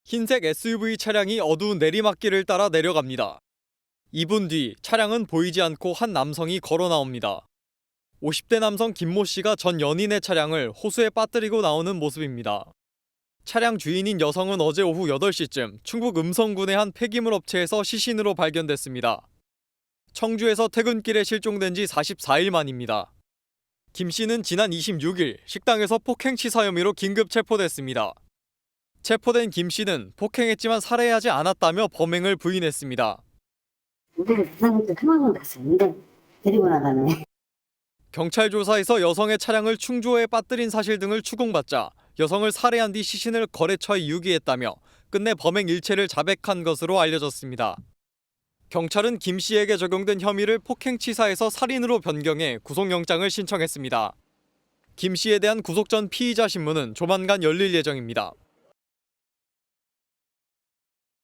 흰색 SUV 차량이 어두운 내리막길을 따라 내려갑니다. 2분 뒤 차량은 보이지 않고 한 남성이 걸어 나옵니다. 50대 남성 김모 씨가 전 연인의 차량을 호수에 빠뜨리고 나오는 모습입니다. 차량 주인인 여성은 어제 오후 8시쯤 충북 음성군의 한 폐기물 업체에서 시신으로 발견됐습니다. 청주에서 퇴근길에 실종된 지 44일 만입니다. 김 씨는 지난 26일 식당에서 폭행치사 혐의로 긴급 체포됐습니다. 체포된 김 씨는 폭행했지만 살해하지 않았다며 범행을 부인했습니다. 내가 그 사람한테 통화만 갔었는데 데리고 나가네. 경찰 조사에서 여성의 차량을 충주호에 빠뜨린 사실 등을 추궁받자 여성을 살해한 뒤 시신을 거래처에 유기했다며 끝내 범행 일체를 자백한 것으로 알려졌습니다. 경찰은 김 씨에게 적용된 혐의를 폭행치사에서 살인으로 변경해 구속영장을 신청했습니다. 김 씨에 대한 구속 전 피의자 신문은 조만간 열릴 예정입니다.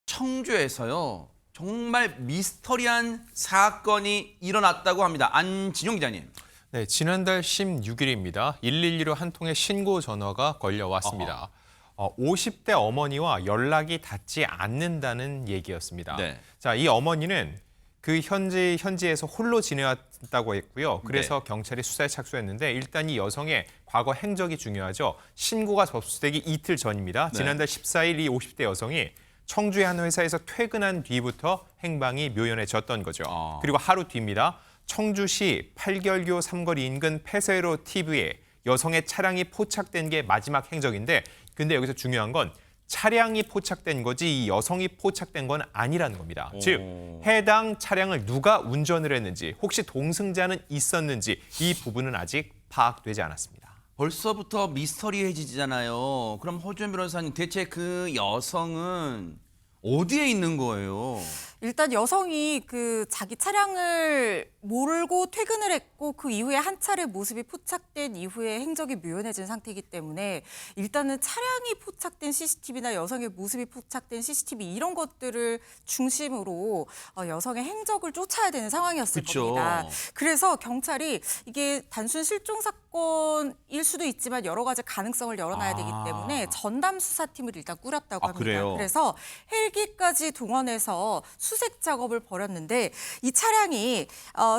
청주에서요, 정말 미스터리한 사건이 일어났다고 합니다. 안진용 기자님. 네, 지난달 16일입니다. 112로 한 통의 신고 전화가 걸려왔습니다. 50대 어머니와 연락이 닿지 않는다는 얘기였습니다. 네. 자, 이 어머니는 그 현지에서 홀로 지내왔다고 했고요. 그래서 네. 경찰이 수사에 착수했는데 일단 이 여성의 과거 행적이 중요하죠. 신고가 접수되기 이틀 전입니다. 네. 지난달 14일 이 50대 여성이 청주의 한 회사에서 퇴근한 뒤부터 행방이 묘연해졌던 거죠. 그리고 하루 뒤입니다. 청주시 팔결교 삼거리 인근 폐쇄로 TV에 여성의 차량이 포착된 게 마지막 행적인데 근데 여기서 중요한 건 차량이 포착된 거지 이 여성이 포착된 건 아니라는 겁니다. 즉 해당 차량을 누가 운전을 했는지 혹시 동승자는 있었는지 이 부분은 아직 파악되지 않았습니다. 벌써부터 미스터리해지잖아요. 그럼 허주연 변호사님, 대체 그 여성은 어디에 있는 거예요? 일단 여성이 그 자기 차량을 몰고 퇴근을 했고 그 이후에 한 차례 모습이 포착된 이후에 행적이 묘연해진 상태이기 때문에 일단은 차량이 포착된 CCTV나 여성의 모습이 포착된 CCTV 이런 것들을 중심으로 여성의 행적을 쫓아야 되는 상황이었을 그쵸. 겁니다. 그래서 경찰이 이게 단순 실종 사건일 수도 있지만 여러 가지 가능성을 열어놔야 되기 때문에 전담 수사팀을 일단 꾸렸다고 합니다. 그래요? 그래서 헬기까지 동원해서 수색 작업을 벌였는데 이 차량이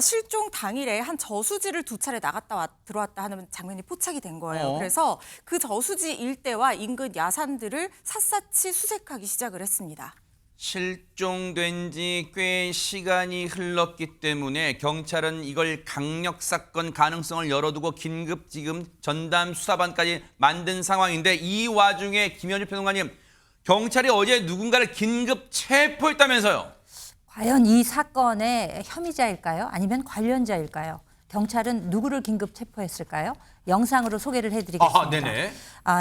실종 당일에 한 저수지를 2차례 나갔다 들어왔다 하는 장면이 포착이 된 거예요. 그래서 그 저수지 일대와 인근 야산들을 샅샅이 수색하기 시작을 했습니다. 실종된 지 꽤 시간이 흘렀기 때문에 경찰은 이걸 강력 사건 가능성을 열어두고 긴급 지금 전담 수사반까지 만든 상황인데 이 와중에 김현주 평론가님, 경찰이 어제 누군가를 긴급 체포했다면서요? 과연 이 사건의 혐의자일까요? 아니면 관련자일까요? 경찰은 누구를 긴급 체포했을까요? 영상으로 소개를 해드리겠습니다. 네네.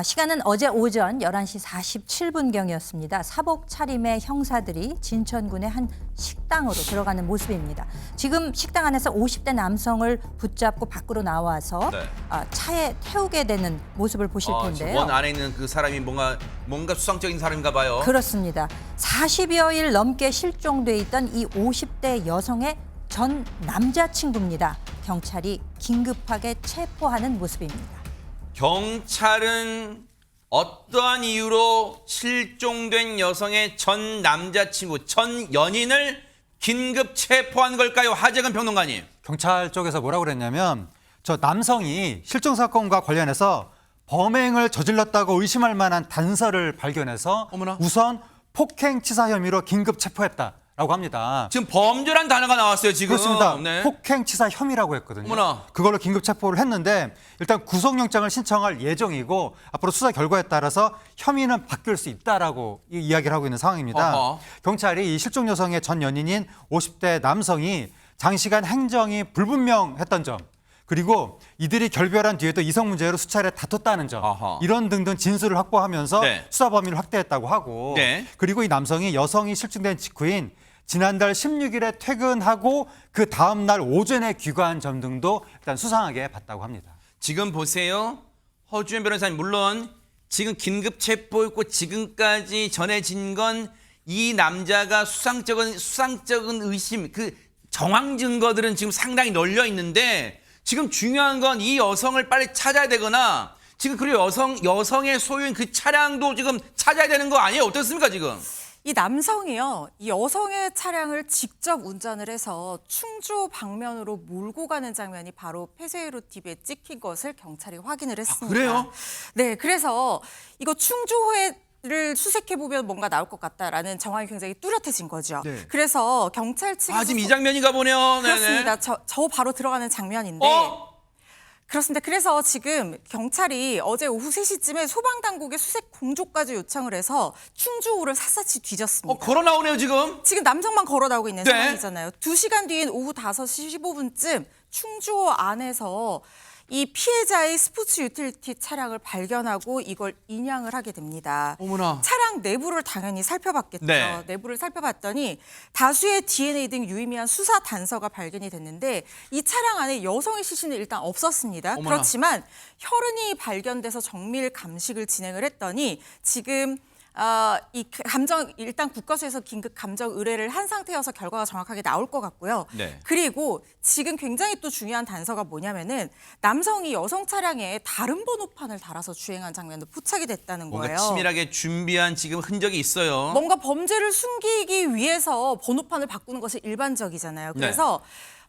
시간은 어제 오전 11시 47분경이었습니다. 사복 차림의 형사들이 진천군의 한 식당으로 들어가는 모습입니다. 지금 식당 안에서 50대 남성을 붙잡고 밖으로 나와서 네. 차에 태우게 되는 모습을 보실 텐데요. 원 안에 있는 그 사람이 뭔가 수상적인 사람인가 봐요. 그렇습니다. 40여일 넘게 실종돼 있던 이 50대 여성의 전 남자친구입니다. 경찰이 긴급하게 체포하는 모습입니다. 경찰은 어떠한 이유로 실종된 여성의 전 남자친구, 전 연인을 긴급 체포한 걸까요? 하재근 평론가님. 경찰 쪽에서 뭐라고 그랬냐면 저 남성이 실종 사건과 관련해서 범행을 저질렀다고 의심할 만한 단서를 발견해서 어머나. 우선 폭행치사 혐의로 긴급 체포했다라고 합니다. 지금 범죄란 단어가 나왔어요, 지금. 그렇습니다. 네. 폭행치사 혐의라고 했거든요. 어머나. 그걸로 긴급 체포를 했는데 일단 구속영장을 신청할 예정이고 앞으로 수사 결과에 따라서 혐의는 바뀔 수 있다라고 이야기를 하고 있는 상황입니다. 어허. 경찰이 이 실종 여성의 전 연인인 50대 남성이 장시간 행정이 불분명했던 점 그리고 이들이 결별한 뒤에도 이성 문제로 수차례 다퉜다는 점 아하. 이런 등등 진술을 확보하면서 네. 수사 범위를 확대했다고 하고 네. 그리고 이 남성이 여성이 실종된 직후인 지난달 16일에 퇴근하고 그 다음 날 오전에 귀가한 점 등도 일단 수상하게 봤다고 합니다. 지금 보세요. 허주연 변호사님, 물론 지금 긴급 체포했고 지금까지 전해진 건 이 남자가 수상적인 의심, 그 정황 증거들은 지금 상당히 널려 있는데 지금 중요한 건 이 여성을 빨리 찾아야 되거나 지금 그리고 여성의 소유인 그 차량도 지금 찾아야 되는 거 아니에요? 어떻습니까 지금? 이 남성이요, 이 여성의 차량을 직접 운전을 해서 충주 방면으로 몰고 가는 장면이 바로 폐쇄회로 TV에 찍힌 것을 경찰이 확인을 했습니다. 그래요? 네, 그래서 이거 충주호를 수색해 보면 뭔가 나올 것 같다라는 정황이 굉장히 뚜렷해진 거죠. 네. 그래서 경찰 측에서 지금 이 장면인가 보네요. 네네. 그렇습니다. 저 바로 들어가는 장면인데. 그렇습니다. 그래서 지금 경찰이 어제 오후 3시쯤에 소방당국에 수색 공조까지 요청을 해서 충주호를 샅샅이 뒤졌습니다. 걸어 나오네요 지금. 지금 남성만 걸어 나오고 있는 네. 상황이잖아요. 2시간 뒤인 오후 5시 15분쯤 충주호 안에서 이 피해자의 스포츠 유틸리티 차량을 발견하고 이걸 인양을 하게 됩니다. 어머나. 차량 내부를 당연히 살펴봤겠죠. 네. 내부를 살펴봤더니 다수의 DNA 등 유의미한 수사 단서가 발견이 됐는데 이 차량 안에 여성의 시신은 일단 없었습니다. 어머나. 그렇지만 혈흔이 발견돼서 정밀 감식을 진행을 했더니 지금 이 감정 일단 국과수에서 긴급 감정 의뢰를 한 상태여서 결과가 정확하게 나올 것 같고요. 네. 그리고 지금 굉장히 또 중요한 단서가 뭐냐면은 남성이 여성 차량에 다른 번호판을 달아서 주행한 장면도 포착이 됐다는 뭔가 거예요. 치밀하게 준비한 지금 흔적이 있어요. 뭔가 범죄를 숨기기 위해서 번호판을 바꾸는 것이 일반적이잖아요. 그래서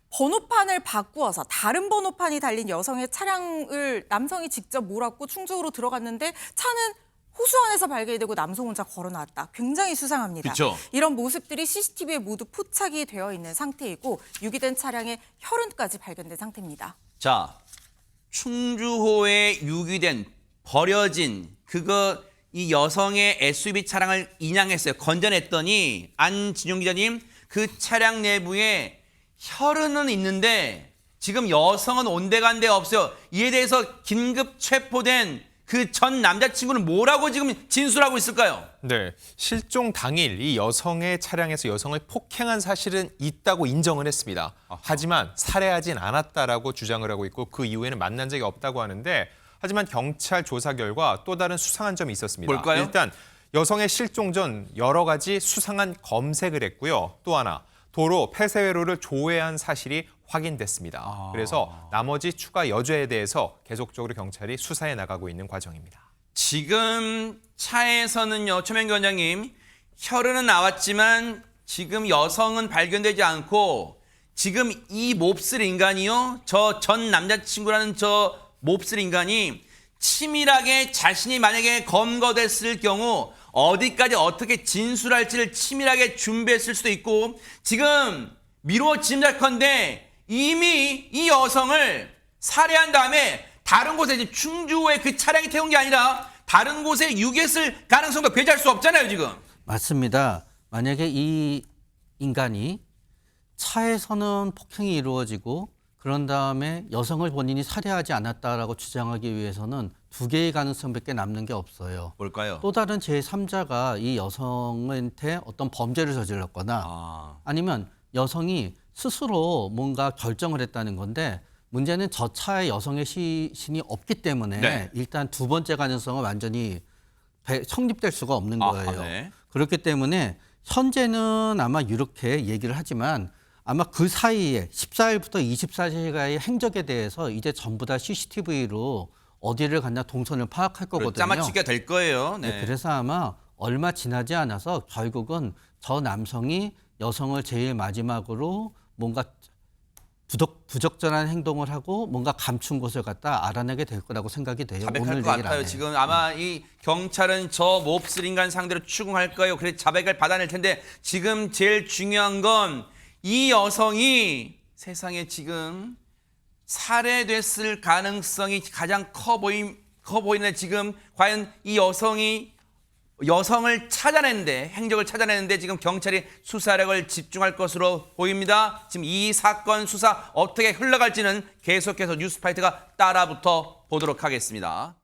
번호판을 바꾸어서 다른 번호판이 달린 여성의 차량을 남성이 직접 몰았고 충주로 들어갔는데 차는 호수 안에서 발견이 되고 남성 혼자 걸어 나왔다. 굉장히 수상합니다. 그쵸? 이런 모습들이 CCTV에 모두 포착이 되어 있는 상태이고 유기된 차량의 혈흔까지 발견된 상태입니다. 자, 충주호에 유기된 버려진 이 여성의 SUV 차량을 인양했어요. 건져냈더니 안진용 기자님 그 차량 내부에 혈흔은 있는데 지금 여성은 온데간데 없어요. 이에 대해서 긴급 체포된 그 전 남자친구는 뭐라고 지금 진술하고 있을까요? 네, 실종 당일 이 여성의 차량에서 여성을 폭행한 사실은 있다고 인정을 했습니다. 하지만 살해하진 않았다라고 주장을 하고 있고 그 이후에는 만난 적이 없다고 하는데 하지만 경찰 조사 결과 또 다른 수상한 점이 있었습니다. 뭘까요? 일단 여성의 실종 전 여러 가지 수상한 검색을 했고요. 또 하나 도로 폐쇄회로를 조회한 사실이 확인됐습니다. 그래서 나머지 추가 여죄에 대해서 계속적으로 경찰이 수사해 나가고 있는 과정입니다. 지금 차에서는요, 최명기 원장님, 혈흔은 나왔지만 지금 여성은 발견되지 않고 지금 이 몹쓸 인간이요, 저 전 남자친구라는 저 몹쓸 인간이 치밀하게 자신이 만약에 검거됐을 경우 어디까지 어떻게 진술할지를 치밀하게 준비했을 수도 있고 지금 미루어 짐작컨대 이미 이 여성을 살해한 다음에 다른 곳에 이제 충주에 그 차량이 태운 게 아니라 다른 곳에 유기했을 가능성도 배제할 수 없잖아요 지금. 맞습니다. 만약에 이 인간이 차에서는 폭행이 이루어지고 그런 다음에 여성을 본인이 살해하지 않았다라고 주장하기 위해서는 두 개의 가능성밖에 남는 게 없어요. 뭘까요? 또 다른 제3자가 이 여성한테 어떤 범죄를 저질렀거나 아니면 여성이 스스로 뭔가 결정을 했다는 건데 문제는 저 차에 여성의 시신이 없기 때문에 네. 일단 두 번째 가능성은 완전히 성립될 수가 없는 거예요. 네. 그렇기 때문에 현재는 아마 이렇게 얘기를 하지만 아마 그 사이에 14일부터 24일가의 행적에 대해서 이제 전부 다 CCTV로 어디를 갔나 동선을 파악할 거거든요. 짜맞추기가 될 거예요. 네. 네, 그래서 아마 얼마 지나지 않아서 결국은 저 남성이 여성을 제일 마지막으로 뭔가 부적절한 행동을 하고 뭔가 감춘 곳을 갖다 알아내게 될 거라고 생각이 돼요. 자백할 오늘 것 얘기를 안 같아요. 해요. 지금 아마 이 경찰은 저 몹쓸 인간 상대로 추궁할 거예요. 그래서 자백을 받아낼 텐데 지금 제일 중요한 건 이 여성이 세상에 지금 살해됐을 가능성이 가장 커 보이는데 지금 과연 이 여성을 찾아내는데 행적을 찾아내는데 지금 경찰이 수사력을 집중할 것으로 보입니다. 지금 이 사건 수사 어떻게 흘러갈지는 계속해서 뉴스파이트가 따라붙어 보도록 하겠습니다.